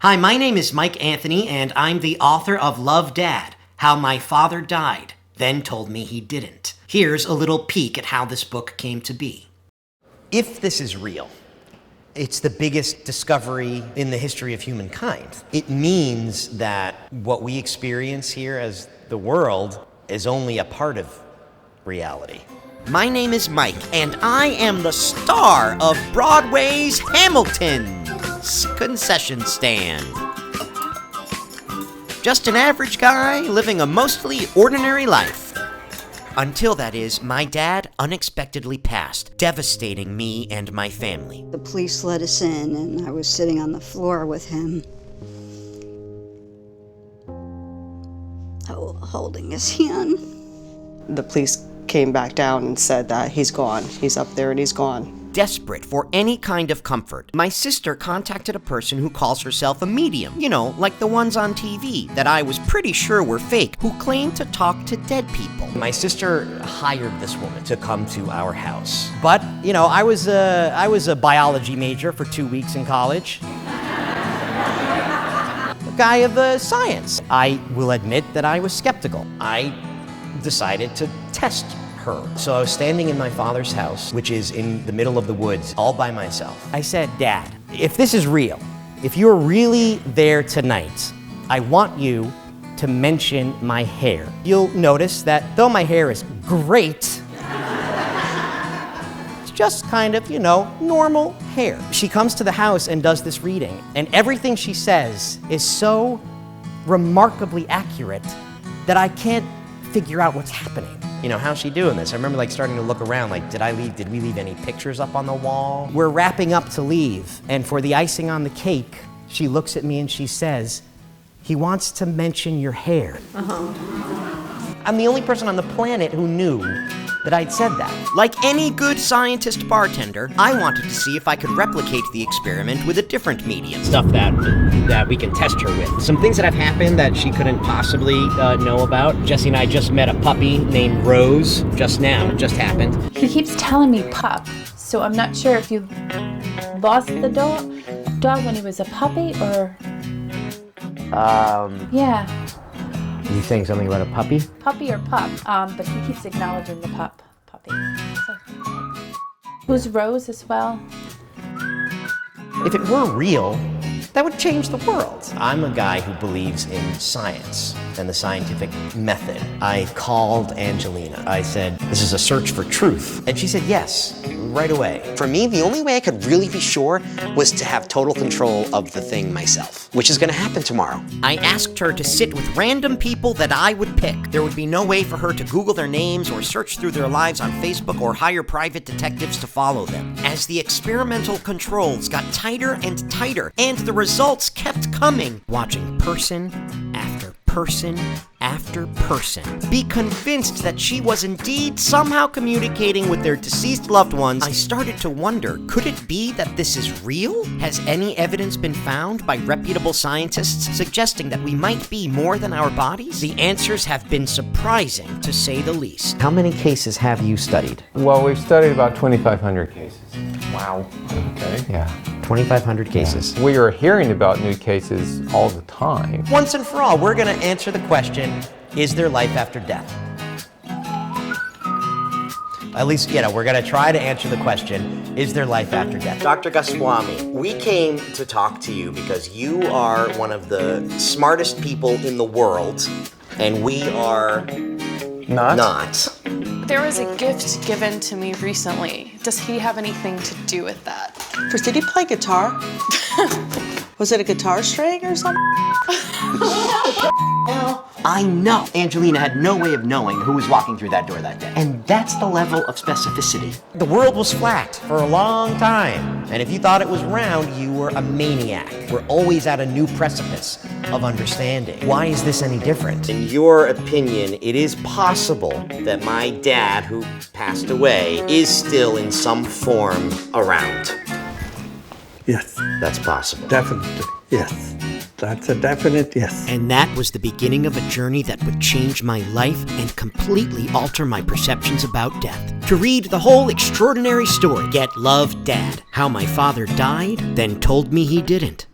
Hi, my name is Mike Anthony, and I'm the author of Love, Dad: How My Father Died, Then Told Me He Didn't. Here's a little peek at how this book came to be. If this is real, it's the biggest discovery in the history of humankind. It means that what we experience here as the world is only a part of reality. My name is Mike, and I am the star of Broadway's Hamilton's concession stand. Just an average guy living a mostly ordinary life. Until, that is, my dad unexpectedly passed, devastating me and my family. The police let us in, and I was sitting on the floor with him, holding his hand. The police came back down and said that he's gone. He's up there and he's gone. Desperate for any kind of comfort, my sister contacted a person who calls herself a medium. You know, like the ones on TV that I was pretty sure were fake, who claim to talk to dead people. My sister hired this woman to come to our house. But, you know, I was a biology major for 2 weeks in college. A guy of science. I will admit that I was skeptical. I decided to test her. So I was standing in my father's house, which is in the middle of the woods, all by myself. I said, "Dad, if this is real, if you're really there tonight, I want you to mention my hair. You'll notice that though my hair is great, it's just kind of, you know, normal hair." She comes to the house and does this reading, and everything she says is so remarkably accurate that I can't figure out what's happening. You know, how's she doing this? I remember like starting to look around, like, did we leave any pictures up on the wall? We're wrapping up to leave, and for the icing on the cake, she looks at me and she says, "He wants to mention your hair." I'm the only person on the planet who knew that I'd said that. Like any good scientist bartender, I wanted to see if I could replicate the experiment with a different medium. Stuff that we can test her with. Some things that have happened that she couldn't possibly know about. Jesse and I just met a puppy named Rose just now. It just happened. He keeps telling me pup, so I'm not sure if you lost the dog when he was a puppy or... Yeah. You saying something about a puppy? Puppy or pup, but he keeps acknowledging the puppy. So, who's Rose as well? If it were real, that would change the world. I'm a guy who believes in science and the scientific method. I called Angelina. I said, "This is a search for truth." And she said yes, right away. For me, the only way I could really be sure was to have total control of the thing myself, which is gonna happen tomorrow. I asked her to sit with random people that I would pick. There would be no way for her to Google their names or search through their lives on Facebook or hire private detectives to follow them. As the experimental controls got tighter and tighter, and the results kept coming, watching person after person after person be convinced that she was indeed somehow communicating with their deceased loved ones, I started to wonder, could it be that this is real? Has any evidence been found by reputable scientists suggesting that we might be more than our bodies? The answers have been surprising, to say the least. How many cases have you studied? Well, we've studied about 2,500 cases. Wow. Okay. Yeah. 2,500 cases. We are hearing about new cases all the time. Once and for all, we're going to answer the question, is there life after death? At least, you know, we're going to try to answer the question, is there life after death? Dr. Goswami, we came to talk to you because you are one of the smartest people in the world, and we are not. There was a gift given to me recently. Does he have anything to do with that? Chris, did he play guitar? Was it a guitar string or something? I know Angelina had no way of knowing who was walking through that door that day. And that's the level of specificity. The world was flat for a long time. And if you thought it was round, you were a maniac. We're always at a new precipice of understanding. Why is this any different? In your opinion, it is possible that my dad, who passed away, is still in some form around. Yes, That's possible. definitely, yes. That's a definite yes. And that was the beginning of a journey that would change my life and completely alter my perceptions about death. To read the whole extraordinary story, get Love, Dad: How My Father Died, Then Told Me He Didn't.